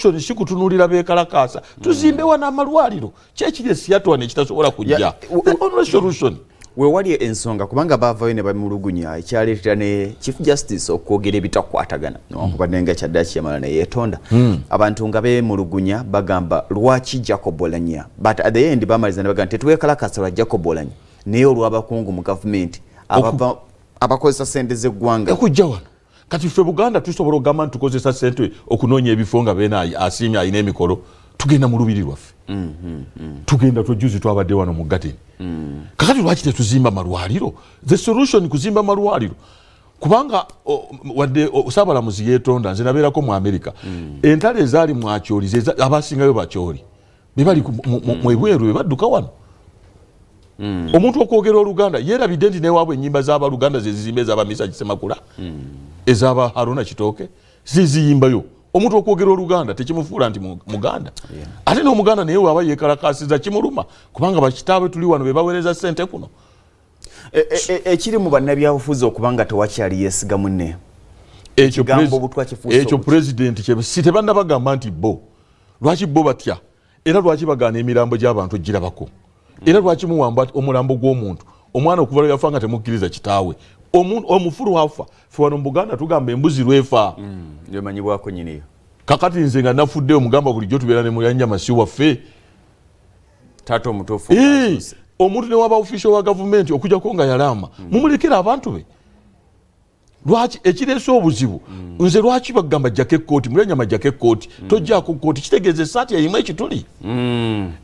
solution si kutunulira bekalakasa tuzimbe wana amalwaliro kyekiri Seattle ne kitasobola kujja the only solution we wali ensonga kubanga bavayo ne bamulugunya ekyaleetera ne Chief Justice okwogera ebitakwatagana okubadde nga kyaddaaki yamala ne yeetonda abantu nga beemulugunya bagamba lwaki Jacob Oulanyah but at the end bamaliza ne bagamba tetuwekalakasa lwa Jacob Oulanyah naye olw'abakungu mu gavumenti abakozesa sente z'eggwanga ekujja wano kati ffe Buganda tusobola okugamba nti tukozesa sente okunoonya ebifo nga beena asiimye alina emikolo tugenda mu lubiri lwaffe tugenda twejuzi twabadde wano mu Gatini kakati lwaki tetuzimba malwaliro the solution kuzimba malwaliro kubanga wadde Saabalamuzi yeetonda nze nabeerako mu America entale ezaali mwakyoli abasingayo bakyoli bebali mu ebweru bebadduka wano omuntu okwogera Oluganda yeerabidde nti newaabwe ennyimba z'Abaluganda ze zizimba ez'Abamisa Kisemakula ez'aba Haruna Kitooke ziziyimbayo omuntu okwogera Oluganda tekimufuula nti Muganda ate n'Omuganda naye waba yeekalakasiza kimuluma kubanga bakitaabwe tuli wano be baweereza ssente kuno ekiri mu bannabyabufuzi okubanga tewakyali yeesiga munne ekyo pulezidenti si tebannabagamba nti bo lwaki bo batya era lwaki bagaana emirambo gy'abantu girabako era lwaki muwamba omulambo gw'omuntu omwana okuva lwe yafa nga temukkiriza kitaawe omufulu afa ffe wano mu Buganda tugamba embuzi lwefa emanyibwako nyiniyo kakati nze nga nafudde omugamba bulijjo tubeera ne Mulyannyama si waffe taata omutuufu omuntu ne waba official wa gavumenti okujjako nga yalama mumulekera abantu be lwaki ekireese obuzibu nze lwaki bagamba jjako ekkooti Mulyannyama jjako ekkooti tojjaako kkooti kitegeeza essaati eyimu ekituli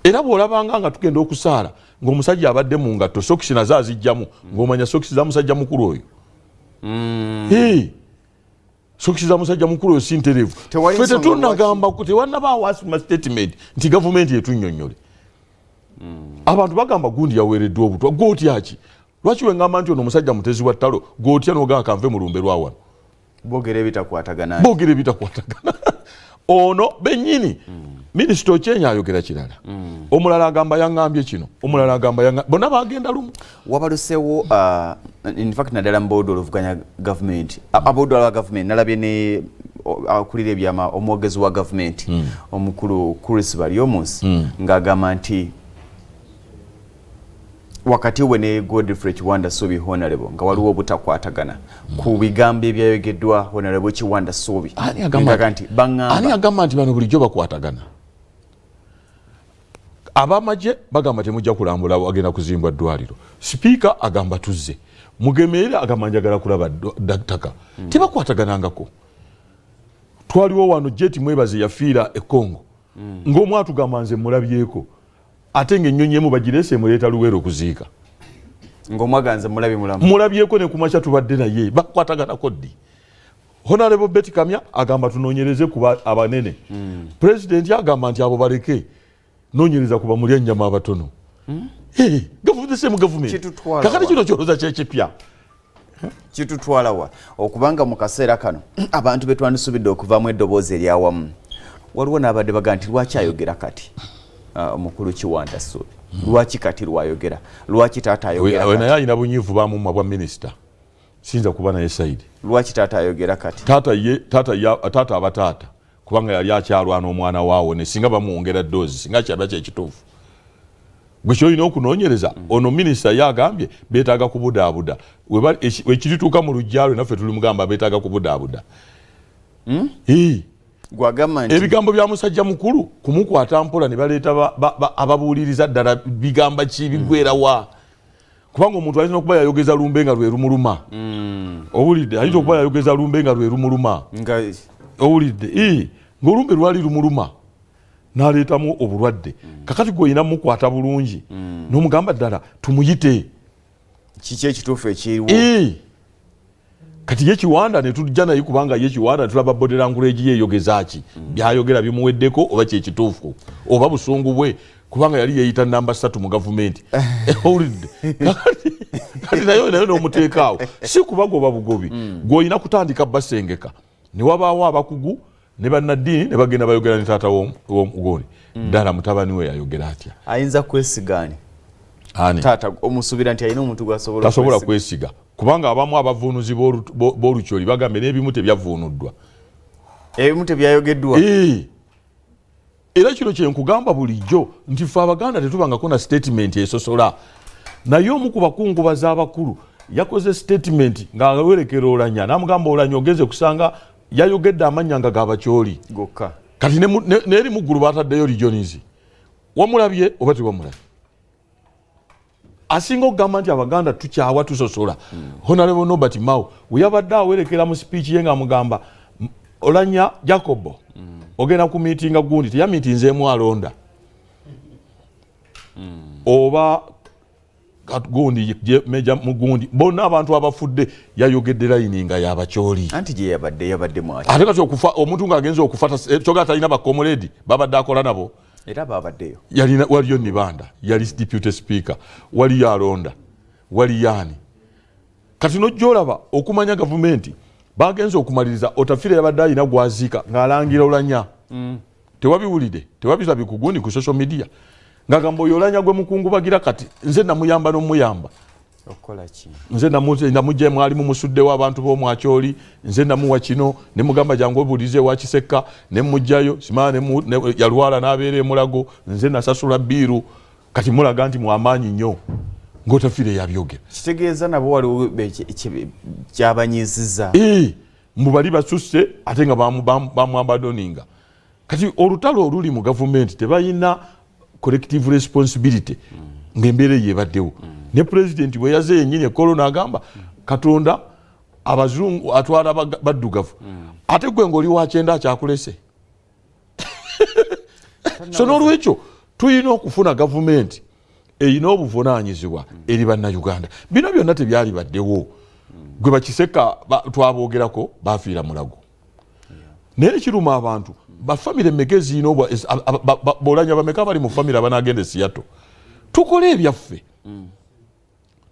era bw'olabanga nga tugenda okusaala ng'omusajja abadde mu ngatto sokisi nazo azijjamu ng'omanya sokisi za musajja mukulu oyo sokisi za musajja mukulu oyo si ntereevu ffe tetunagamba tewannabaawo asima statement nti gavumenti etunnyonnyole abantu bagamba gundi yaweereddwa obutwa gw'otya ki lwaki wengamba nti ono omusajja mutezi wa ttalo gw'otya n'ogamba kanve mu lumbe lwa wano boogera ebitakwatagana ono bennyini Minisita Okyenya ayogera kirala omulala agamba yaŋŋambye kino omulala agamba bonna bagenda lumu wabaluseewo in fact naddala mu boodi oluvuganya gavumenti aboodi olwa gavumenti nalabye ne akulira ebyama omwogezi wa gavumenti omukulu Chris Baryomunsi ng'agamba nti wakati we ne Godfrey Kiwanda Suubi Honorable nga waliwo obutakwatagana ku bigambo ebyayogeddwa Honorable Kiwanda Suubi ani agamba nti bano bulijjo bakwatagana abamagye bagamba temujja kulambula agenda kuzimbwa ddwaliro sipiika agamba tuzze Mugemeere agamba njagala kulaba ttaka tebakwataganangako twaliwo wano Jeti Mwebaze yafiira e Congo ng'omu atugamba nze mulabyeko ate ng'ennyonyi emu bagireese emuleeta Luweero okuziika ng'omwaganze mulabyeko ne kumakya tubadde naye bakwataganako ddi Honorable Betty Kamya agamba tunoonyereze kuba abanene pulezidenti agamba nti abo baleke noonyereza kuba Mulyannyama abatono gavumenti mu gavumenti kakati kino kyoloza kyekipya kitutwalawa okubanga mu kaseera kano abantu betwandisubidde okuvaamu eddoboozi eryawamu waliwo n'abadde baga nti lwaki ayogera kati omukulu Kiwanda Suubi lwaki kati lwayogera lwaki taata ayogera naye alina bunyiivu bamumma bwa minisita siyinza kuba naye sayidi lwaki taata ayogera kati taata abataata kubanga yali akyalwana omwana waawo ne singa bamuwongera ddoozi singa kyaba kyekituufu gwe kyolina okunoonyereza ono minisita yagambye beetaaga kubudaabuda ekirituuka mu lujjaalwe naffe tuli mugamba beetaaga kubudaabuda ebigambo bya musajja mukulu kumukwata mpola ne baleeta ababuuliriza ddala bigamba ki bigwerawa kubanga omuntu alina okuba yayogeza lumbe nga lwe lumuluma owulidde alina okuba yayogeza lumbe nga lwe lumuluma owulidde ng'olumbe lwali lumuluma n'aleetamu obulwadde kakati gwe oyina mukwata bulungi n'omugamba ddala tumuyite kiki ekituufu ekiriwo kati ye Kiwanda ne tujja naye kubanga ye Kiwanda tulaba body language yeeyogeza ki byayogera bimuweddeko oba kyekituufu oba busungu bwe kubanga yali yeeyita namba 3 mu gavumenti owulidde kati naye n'omuteekaawo si kuba goba bugobi gw'olina kutandika basengeka ne wabaawo abakugu ne bannaddiini ne bagenda bayogera ne taata w'omugole ddala mutabani we yayogera atya ayinza kwesigaani taata omusuubira nti alina omuntu tasobola kwesiga kubanga abamu abavuunuzi b'olukyoli bagambe n'ebimu tebyavuunuddwa ebimu tebyayogeddwa era kino kye nkugamba bulijjo nti ffe Abaganda tetubangako na statement esosola naye omu ku bakungubazi abakulu yakoze statement ng'awerekera Oulanyah n'amugamba Oulanyah ogeze kusanga yayogedde amannya nga gabakyoli gokka kati n'eri mu ggulu baataddeyo lijonizi wamulabye oba tewamulabye asinga okugamba nti Abaganda tukyawa tusosola Honorable Norbert Mao we yabadde awerekera mu speech ye ng'amugamba Oulanyah Jacobo ogenda ku meetinga gundi teyamiitinzeemu alonda oba gundi meja mugundi bonna abantu abafudde yayogedde layininga yabakyoli anti gye yabadde mwaki ate kati okufa omuntu ng'agenza okufata kyoga talina bakomuledi babadde akola nabo era babaddeyo waliyo Nibanda yali deputy speaker waliyo alonda waliyo ani kati nojjolaba okumanya gavumenti bagenza okumaliriza Otafiire yabadde alina gwaziika ng'alangira Oulanyah tewabiwulidde tewabirabye ku gundi ku social media ngagamba oyo Oulanyah gwe mukungubagira kati nze namuyamba n'omuyamba okola ki nze namujje mwali mumusuddewo abantu b'omwakyoli nze namuwa kino ne mugamba jangu obuulize wa Kisekka ne mujjayo simana yalwala n'abeera emulago nze nasasula biiru kati mulaga nti mwamaanyi nnyo ng'Otafiire yabyogera kitegeeza nabo waliwo kyabanyiizizza mbu bali basusse ate nga bamwambadoninga kati olutalo oluli mu gavumenti tebalina collective responsibility ng'embeera yebaddewo ne president bwe yaze yennyini ekkolo n'agamba Katonda abazungu atwala baddugavu ate gwe ng'oli wa kyenda akyakulese so n'olwekyo tulina okufuna gavumenti eyina obuvunaanyizibwa eri bannayuganda bino byonna tebyali baddewo gwe bakisekka twaboogerako bafiira mulago naye kiruma abantu bafamire mmeka ziina Oulanyah bameka bali mu famire abanagenda Seattle tukole ebyaffe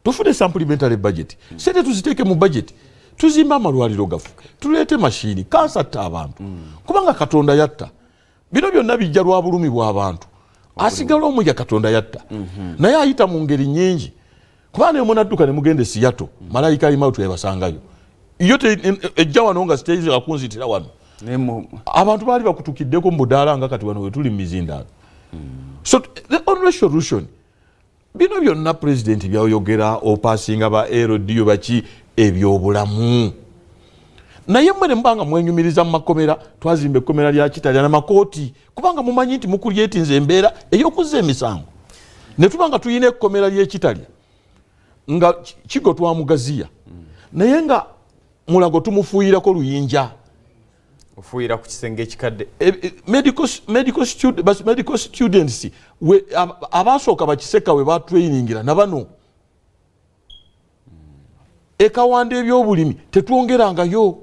tufune supplementary budget sente tuziteeke mu budget tuzimba amalwaliro gaffe tuleete mashini kansa atta abantu kubanga Katonda yatta bino byonna bijja lwa bulumi bw'abantu asigala omu ya Katonda yatta naye ayita mu ngeri nnyingi kubanga ne munadduka ne mugende Seattle malayika alimautu yabasangayo iyo ejja wano nga siteizi akunzitira wano abantu baali bakutukiddeko mu budaala nga kati wano we tuli mu mizindaalo so the only solution bino byonna president byayogera opasinga ba LDU baki ebyobulamu naye mmwe ne mbanga mwenyumiriza mu makomera twazimba ekkomera lya Kitalya n'amakooti kubanga mumanyi nti mukulyetinze embeera ey'okuzza emisango ne tubanga tuyina ekkomera ly'Ekitalya nga kigo twamugaziya naye nga mulago tumufuuyirako luyinja ofuuyira ku kisenge ekikadde medical students abasooka bakisekka we batrainingira na bano ekawanda ebyobulimi tetwongerangayo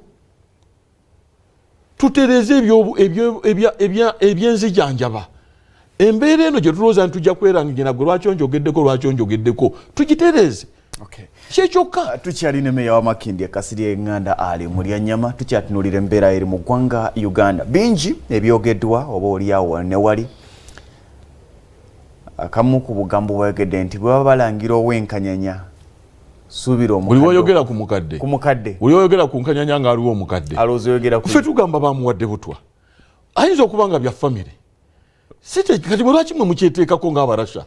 tutereze ebyenzijanjaba embeera eno gye tulowooza nti tujja kwerangigina gwe lwaki onjogeddeko tugitereze kyekyokka tukyalina meya wa Makindye Kasirye Enganda ali Mulyannyama tukyatunuulira embeera eri mu ggwanga Uganda bingi ebyogeddwa oba oliawo ne wali akamu ku bugambo bwayogedde nti bwe baba balangira ow'enkanyanya suubira buli woyogera ku mukadde buli woyogera ku nkanyanya nga aliwo omukadde ffe tugamba bamuwadde butwa ayinza okuba nga bya famire kati bwe lwaki mwe mukyeteekako ng'abarasha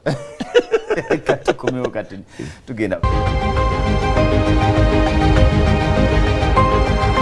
kati tugenda